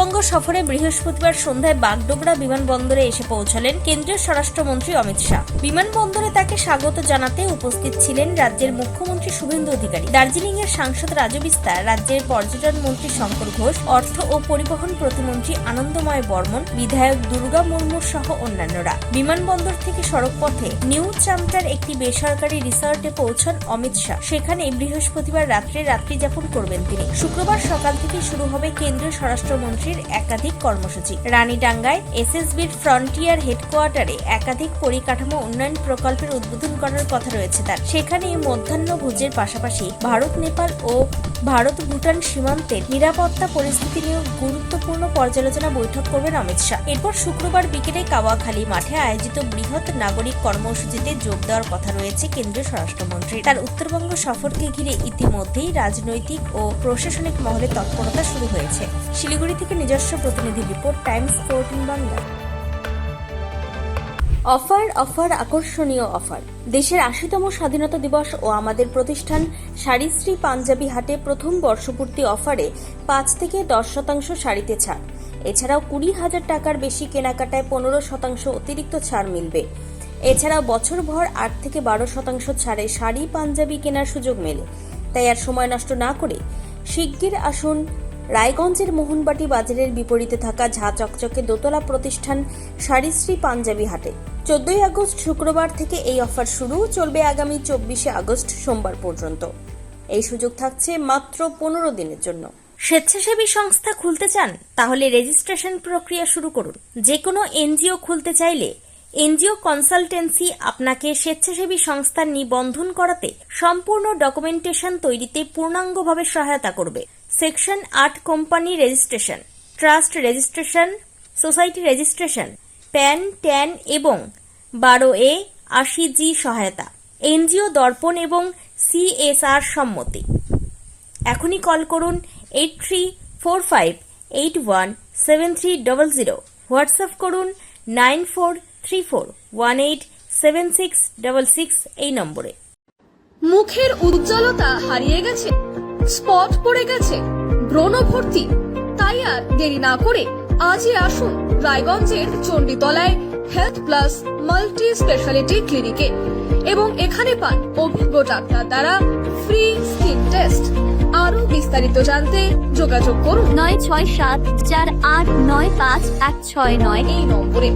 উত্তরবঙ্গ সফরে বৃহস্পতিবার সন্ধ্যায় বাগডোগরা বিমানবন্দরে এসে পৌঁছালেন কেন্দ্রীয় স্বরাষ্ট্রমন্ত্রী অমিত শাহ। বিমানবন্দরে তাকে স্বাগত জানাতে উপস্থিত ছিলেন রাজ্যের মুখ্যমন্ত্রী শুভেন্দু অধিকারী, দার্জিলিং এর সাংসদ রাজু বিস্তার, রাজ্যের পর্যটন মন্ত্রী শঙ্কর ঘোষ, অর্থ ও পরিবহন প্রতিমন্ত্রী আনন্দময় বর্মন, বিধায়ক দুর্গা মুর্মু সহ অন্যান্যরা। বিমানবন্দর থেকে সড়ক পথে নিউ চামটার একটি বেসরকারি রিসর্টে পৌঁছান অমিত শাহ। সেখানে বৃহস্পতিবার রাত্রি যাপন করবেন তিনি। শুক্রবার সকাল থেকে শুরু হবে কেন্দ্রীয় স্বরাষ্ট্রমন্ত্রীর একাধিক কর্মসূচি। রানীডাঙ্গায় এসএসবির ফ্রন্টিয়ার হেডকোয়ার্টারে একাধিক পরিকাঠামো উন্নয়ন প্রকল্পের উদ্বোধন করার কথা রয়েছে তার। সেখানে মধ্যাহ্নভোজের পাশাপাশি ভারত নেপাল ও ভারত ভুটান সীমান্তের নিরাপত্তা পরিস্থিতি নিয়ে গুরুত্বপূর্ণ পর্যালোচনা বৈঠক করবেন অমিত শাহ। এরপর শুক্রবার বিকেলে কাওয়াখালী মাঠে আয়োজিত বৃহৎ নাগরিক কর্মসূচিতে যোগ দেওয়ার কথা রয়েছে কেন্দ্রীয় স্বরাষ্ট্রমন্ত্রী। তার উত্তরবঙ্গ সফরকে ঘিরে ইতিমধ্যেই রাজনৈতিক ও প্রশাসনিক মহলে তৎপরতা শুরু হয়েছে। শিলিগুড়ি থেকে নিজস্ব প্রতিনিধি রিপোর্ট, টাইমস 14 বাংলা। অফার আকর্ষণীয় অফার। দেশের ৮০তম স্বাধীনতা দিবস ও আমাদের প্রতিষ্ঠান শাড়িশ্রী পাঞ্জাবি হাটে প্রথম বর্ষপূর্তি অফারে ৫ থেকে ১০% শাড়িতে ছাড়। এছাড়াও ২০,০০০ টাকার বেশি কেনাকাটায় ১৫% অতিরিক্ত ছাড় মিলবে। এছাড়াও বছরভর ৮ থেকে ১২% ছাড়ে শাড়ি পাঞ্জাবি কেনার সুযোগ মেলে। তাই আর সময় নষ্ট না করে শিগগির আসুন রায়গঞ্জের মোহনবাটি বাজারের বিপরীতে থাকা ঝা চকচকে দোতলা প্রতিষ্ঠান শাড়িশ্রী পাঞ্জাবি হাটে। ১৪ আগস্ট শুক্রবার থেকে এই অফার শুরু, চলবে আগামী ২৪ আগস্ট সোমবার পর্যন্ত। এই সুযোগ থাকছে মাত্র ১৫ দিনের জন্য। স্বেচ্ছাসেবী সংস্থা খুলতে চান? তাহলে রেজিস্ট্রেশন প্রক্রিয়া শুরু করুন। যে কোনো এনজিও খুলতে চাইলে এনজিও কনসালটেন্সি আপনাকে স্বেচ্ছাসেবী সংস্থার নিবন্ধন করাতে সম্পূর্ণ ডকুমেন্টেশন তৈরিতে পূর্ণাঙ্গভাবে সহায়তা করবে। Section ৮ company registration, trust registration, society registration, pan, tan এবং 12A 80G সহায়তা, এনজিও দর্পণ এবং CSR সম্মতি। এখনই কল করুন 8345817300, হোয়াটসঅ্যাপ করুন 9434187666 এই নম্বরে। মুখের উজ্জ্বলতা হারিয়ে গেছে, স্পট পড়ে গেছে, ব্রণ ভর্তি, তাই আর দেরি না করে আজই আসুন রায়গঞ্জের চণ্ডীতলায় হেলথ প্লাস মাল্টি স্পেশালিটি ক্লিনিকে এবং এখানে পান অভিজ্ঞ ডাক্তার দ্বারা ফ্রি স্কিন টেস্ট। আরো বিস্তারিত জানতে যোগাযোগ করুন 9674895169 এই নম্বরে।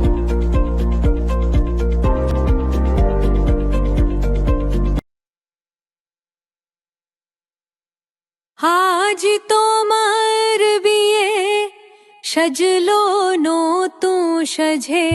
আজ তোমার বিয়ে সাজলো নতুন সাজে।